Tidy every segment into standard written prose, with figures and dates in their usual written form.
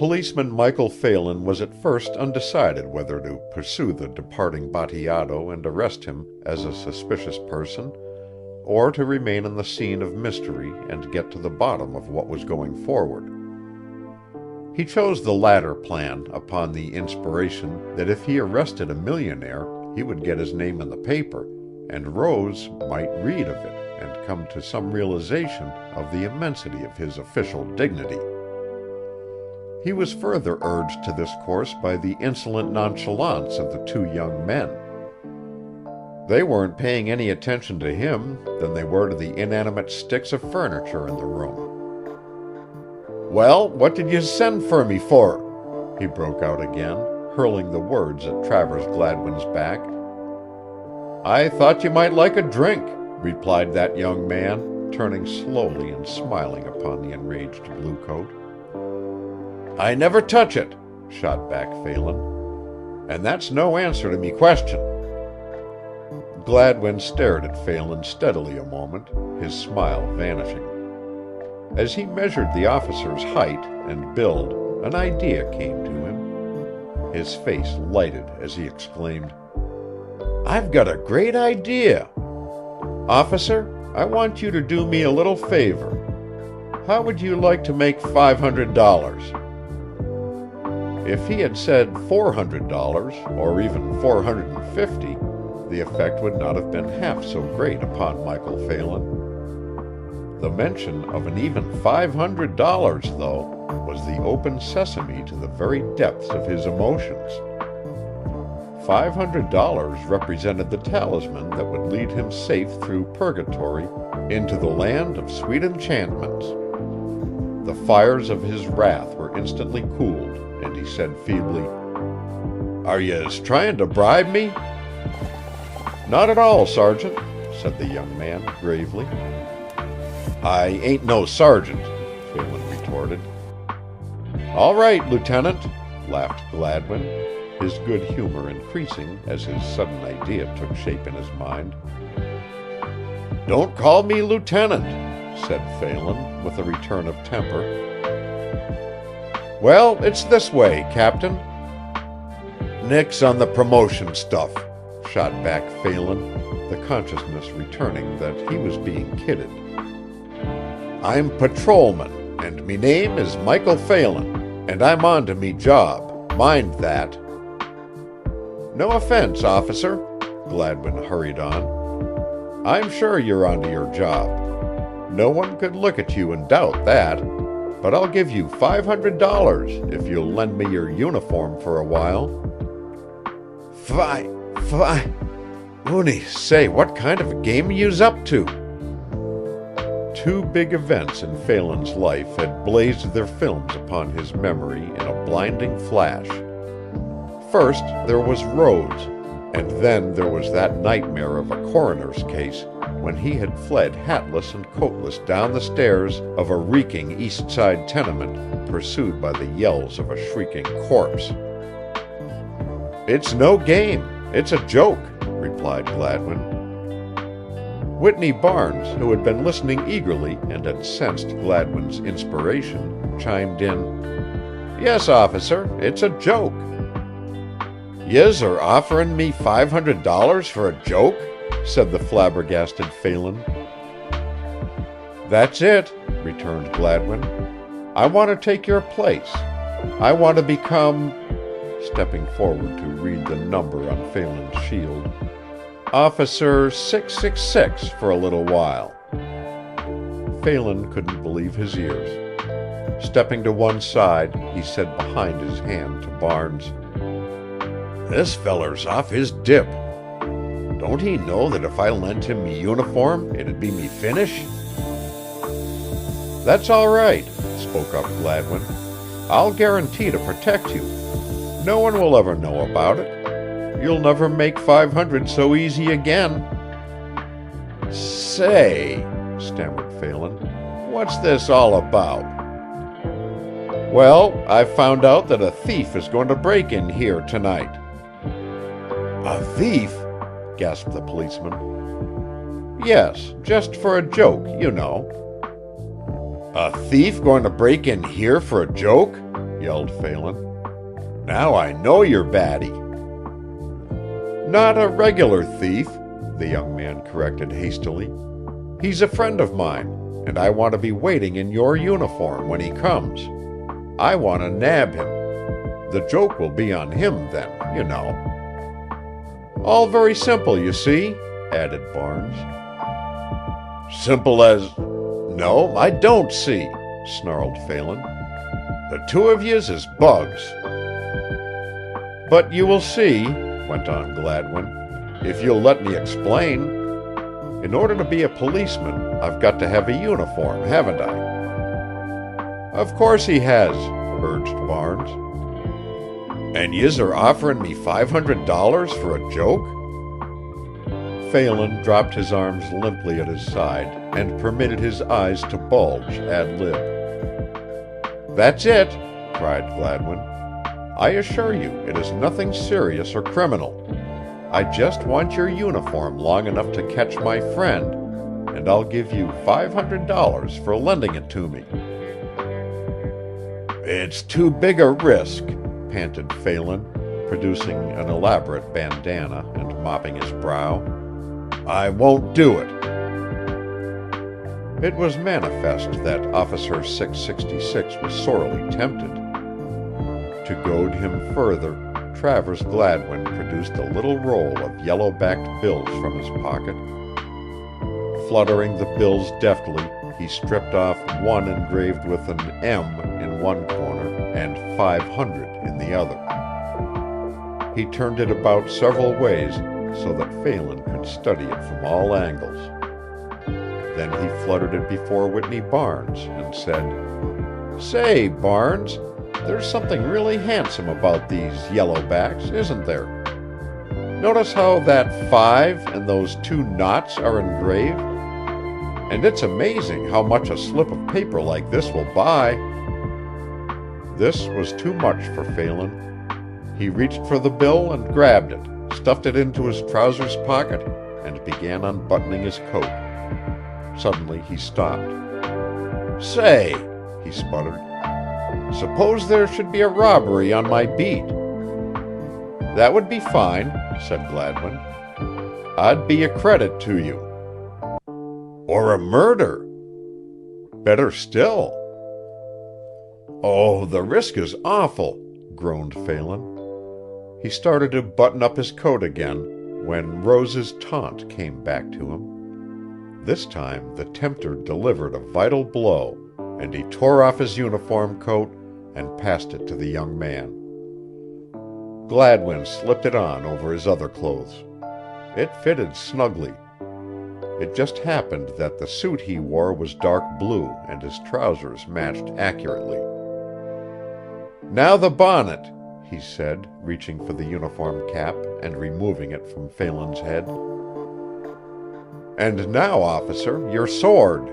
Policeman Michael Phelan was at first undecided whether to pursue the departing Battiato and arrest him as a suspicious person, or to remain on the scene of mystery and get to the bottom of what was going forward. He chose the latter plan upon the inspiration that if he arrested a millionaire, he would get his name in the paper, and Rose might read of it and come to some realization of the immensity of his official dignity. He was further urged to this course by the insolent nonchalance of the two young men. They weren't paying any attention to him than they were to the inanimate sticks of furniture in the room. "Well, what did you send for me for?" he broke out again, hurling the words at Travers Gladwin's back. "I thought you might like a drink," replied that young man, turning slowly and smiling upon the enraged bluecoat. "I never touch it," shot back Phelan. "And that's no answer to me question." Gladwin stared at Phelan steadily a moment, his smile vanishing. As he measured the officer's height and build, an idea came to him. His face lighted as he exclaimed, "I've got a great idea! Officer, I want you to do me a little favor. How would you like to make $500? If he had said $400, or even $450, the effect would not have been half so great upon Michael Phelan. The mention of an even $500, though, was the open sesame to the very depths of his emotions. $500 represented the talisman that would lead him safe through purgatory into the land of sweet enchantments. The fires of his wrath were instantly cooled, and he said feebly, "Are yez trying to bribe me?" "Not at all, Sergeant," said the young man gravely. "I ain't no sergeant," Phelan retorted. "All right, Lieutenant," laughed Gladwin, his good humor increasing as his sudden idea took shape in his mind. "Don't call me Lieutenant," said Phelan, with a return of temper. "Well, it's this way, Captain." "Nix on the promotion stuff," shot back Phelan, the consciousness returning that he was being kidded. "I'm patrolman, and me name is Michael Phelan, and I'm on to me job. Mind that." "No offense, officer," Gladwin hurried on. "I'm sure you're on to your job. No one could look at you and doubt that, but I'll give you $500 if you'll lend me your uniform for a while." Mooney, say, what kind of a game are yous up to?" Two big events in Phelan's life had blazed their films upon his memory in a blinding flash. First there was Rose, and then there was that nightmare of a coroner's case when he had fled hatless and coatless down the stairs of a reeking East Side tenement, pursued by the yells of a shrieking corpse. "It's no game, it's a joke," replied Gladwin. Whitney Barnes, who had been listening eagerly and had sensed Gladwin's inspiration, chimed in, "Yes, officer, it's a joke." "Yez are offering me $500 for a joke?" said the flabbergasted Phelan. "That's it," returned Gladwin. "I want to take your place. I want to become," stepping forward to read the number on Phelan's shield, "Officer 666 for a little while." Phelan couldn't believe his ears. Stepping to one side, he said behind his hand to Barnes, "This feller's off his dip. Don't he know that if I lent him me uniform, it'd be me finish?" "That's all right," spoke up Gladwin. "I'll guarantee to protect you. No one will ever know about it. You'll never make 500 so easy again." "Say," stammered Phelan, "what's this all about?" "Well, I've found out that a thief is going to break in here tonight." "A thief?" gasped the policeman. "Yes, just for a joke, you know." "A thief going to break in here for a joke?" yelled Phelan. "Now I know you're batty." "Not a regular thief," the young man corrected hastily. "He's a friend of mine, and I want to be waiting in your uniform when he comes. I want to nab him. The joke will be on him then, you know." "All very simple, you see," added Barnes. "Simple as— No, I don't see," snarled Phelan. "The two of yez is bugs." "But you will see," went on Gladwin, "if you'll let me explain. In order to be a policeman, I've got to have a uniform, haven't I?" "Of course he has," urged Barnes. "And yez are offering me $500 for a joke?" Phelan dropped his arms limply at his side and permitted his eyes to bulge ad lib. "That's it," cried Gladwin. "I assure you it is nothing serious or criminal. I just want your uniform long enough to catch my friend, and I'll give you $500 for lending it to me." "It's too big a risk," panted Phelan, producing an elaborate bandana and mopping his brow. "I won't do it." It was manifest that Officer 666 was sorely tempted. To goad him further, Travers Gladwin produced a little roll of yellow-backed bills from his pocket. Fluttering the bills deftly, he stripped off one engraved with an M in one corner and 500 in the other. He turned it about several ways so that Phelan could study it from all angles. Then he fluttered it before Whitney Barnes and said, "Say, Barnes, there's something really handsome about these yellowbacks, isn't there? Notice how that 5 and those 2 knots are engraved? And it's amazing how much a slip of paper like this will buy." This was too much for Phelan. He reached for the bill and grabbed it, stuffed it into his trousers pocket, and began unbuttoning his coat. Suddenly he stopped. "Say," he sputtered, "suppose there should be a robbery on my beat." "That would be fine," said Gladwin. "I'd be a credit to you." "Or a murder." "Better still." "Oh, the risk is awful," groaned Phelan. He started to button up his coat again when Rose's taunt came back to him. This time the tempter delivered a vital blow, and he tore off his uniform coat and passed it to the young man. Gladwin slipped it on over his other clothes. It fitted snugly. It just happened that the suit he wore was dark blue and his trousers matched accurately. "Now the bonnet," he said, reaching for the uniform cap and removing it from Phelan's head. "And now, officer, your sword."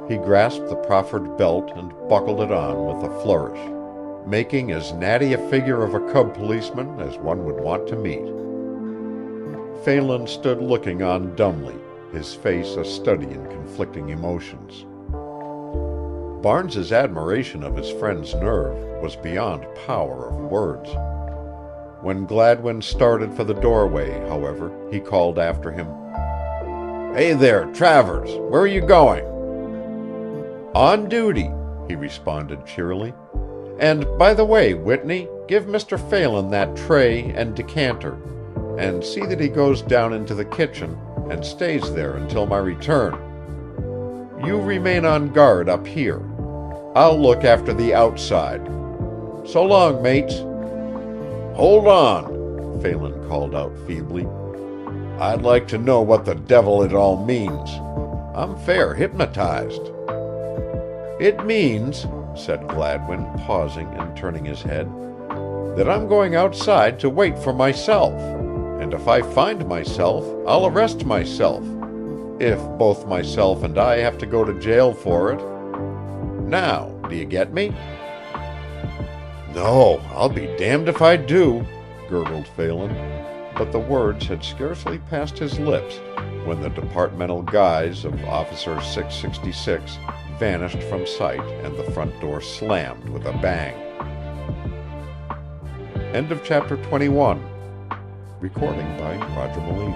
He grasped the proffered belt and buckled it on with a flourish, making as natty a figure of a cub policeman as one would want to meet. Phelan stood looking on dumbly, his face a study in conflicting emotions. Barnes's admiration of his friend's nerve was beyond power of words. When Gladwin started for the doorway, however, he called after him, "Hey there, Travers, where are you going?" "On duty," he responded cheerily. "And by the way, Whitney, give Mr. Phelan that tray and decanter, and see that he goes down into the kitchen and stays there until my return. You remain on guard up here. I'll look after the outside. So long, mates." "Hold on," Phelan called out feebly. "I'd like to know what the devil it all means. I'm fair hypnotized." "It means," said Gladwin, pausing and turning his head, "that I'm going outside to wait for myself, and if I find myself, I'll arrest myself, if both myself and I have to go to jail for it. Now, do you get me?" "No, I'll be damned if I do," gurgled Phelan, but the words had scarcely passed his lips when the departmental guise of Officer 666 vanished from sight and the front door slammed with a bang. End of chapter 21. Recording by Roger Moline.